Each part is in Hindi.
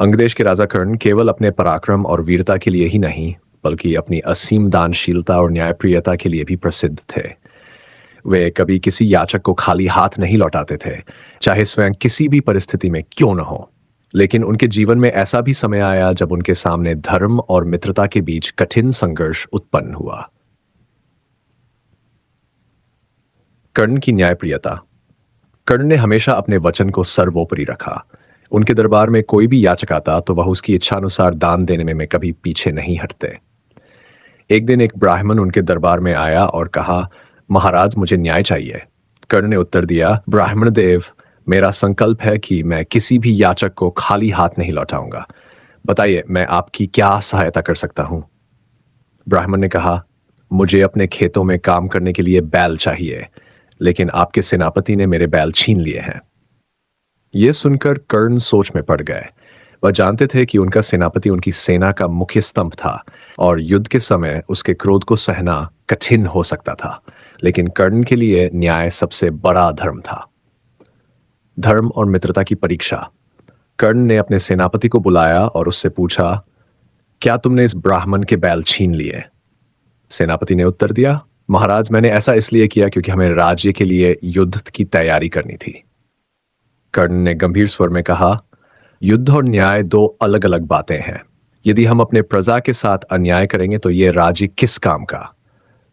अंगदेश के राजा कर्ण केवल अपने पराक्रम और वीरता के लिए ही नहीं, बल्कि अपनी असीम दानशीलता और न्यायप्रियता के लिए भी प्रसिद्ध थे। वे कभी किसी याचक को खाली हाथ नहीं लौटाते थे, चाहे स्वयं किसी भी परिस्थिति में क्यों न हो। लेकिन उनके जीवन में ऐसा भी समय आया जब उनके सामने धर्म और मित्रता के बीच कठिन संघर्ष उत्पन्न हुआ। कर्ण की न्यायप्रियता। कर्ण ने हमेशा अपने वचन को सर्वोपरि रखा। उनके दरबार में कोई भी याचक आता तो वह उसकी इच्छानुसार दान देने में कभी पीछे नहीं हटते। एक दिन एक ब्राह्मण उनके दरबार में आया और कहा, महाराज मुझे न्याय चाहिए। कर्ण ने उत्तर दिया, ब्राह्मण देव, मेरा संकल्प है कि मैं किसी भी याचक को खाली हाथ नहीं लौटाऊंगा। बताइए, मैं आपकी क्या सहायता कर सकता हूं? ब्राह्मण ने कहा, मुझे अपने खेतों में काम करने के लिए बैल चाहिए, लेकिन आपके सेनापति ने मेरे बैल छीन लिए हैं। यह सुनकर कर्ण सोच में पड़ गए। वह जानते थे कि उनका सेनापति उनकी सेना का मुख्य स्तंभ था और युद्ध के समय उसके क्रोध को सहना कठिन हो सकता था। लेकिन कर्ण के लिए न्याय सबसे बड़ा धर्म था। धर्म और मित्रता की परीक्षा। कर्ण ने अपने सेनापति को बुलाया और उससे पूछा, क्या तुमने इस ब्राह्मण के बैल छीन लिए? सेनापति ने उत्तर दिया, महाराज, मैंने ऐसा इसलिए किया क्योंकि हमें राज्य के लिए युद्ध की तैयारी करनी थी। कर्ण ने गंभीर स्वर में कहा, युद्ध और न्याय दो अलग अलग बातें हैं। यदि हम अपने प्रजा के साथ अन्याय करेंगे तो यह राज्य किस काम का?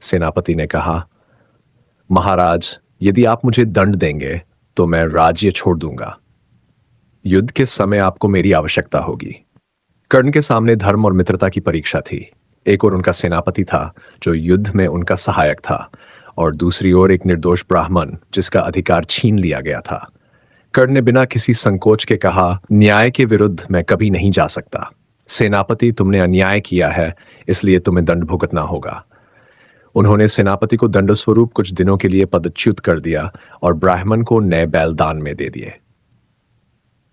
सेनापति ने कहा, महाराज, यदि आप मुझे दंड देंगे तो मैं राज्य छोड़ दूंगा। युद्ध के समय आपको मेरी आवश्यकता होगी। कर्ण के सामने धर्म और मित्रता की परीक्षा थी। एक ओर उनका सेनापति था जो युद्ध में उनका सहायक था, और दूसरी ओर एक निर्दोष ब्राह्मण जिसका अधिकार छीन लिया गया था। कर्ण ने बिना किसी संकोच के कहा, न्याय के विरुद्ध मैं कभी नहीं जा सकता। सेनापति, तुमने अन्याय किया है, इसलिए तुम्हें दंड भुगतना होगा। उन्होंने सेनापति को दंड स्वरूप कुछ दिनों के लिए पदच्युत कर दिया और ब्राह्मण को नए बैल दान में दे दिए।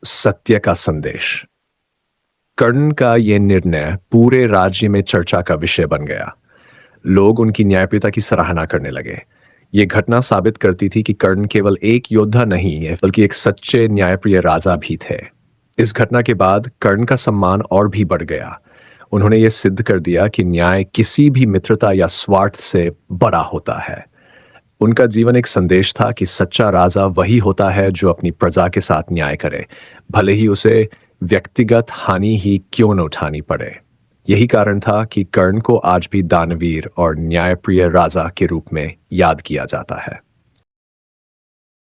सत्य का संदेश। कर्ण का यह निर्णय पूरे राज्य में चर्चा का विषय बन गया। लोग उनकी न्यायप्रियता की सराहना करने लगे। यह घटना साबित करती थी कि कर्ण केवल एक योद्धा नहीं है, बल्कि एक सच्चे न्यायप्रिय राजा भी थे। इस घटना के बाद कर्ण का सम्मान और भी बढ़ गया। उन्होंने यह सिद्ध कर दिया कि न्याय किसी भी मित्रता या स्वार्थ से बड़ा होता है। उनका जीवन एक संदेश था कि सच्चा राजा वही होता है जो अपनी प्रजा के साथ न्याय करे, भले ही उसे व्यक्तिगत हानि ही क्यों न उठानी पड़े। यही कारण था कि कर्ण को आज भी दानवीर और न्यायप्रिय राजा के रूप में याद किया जाता है।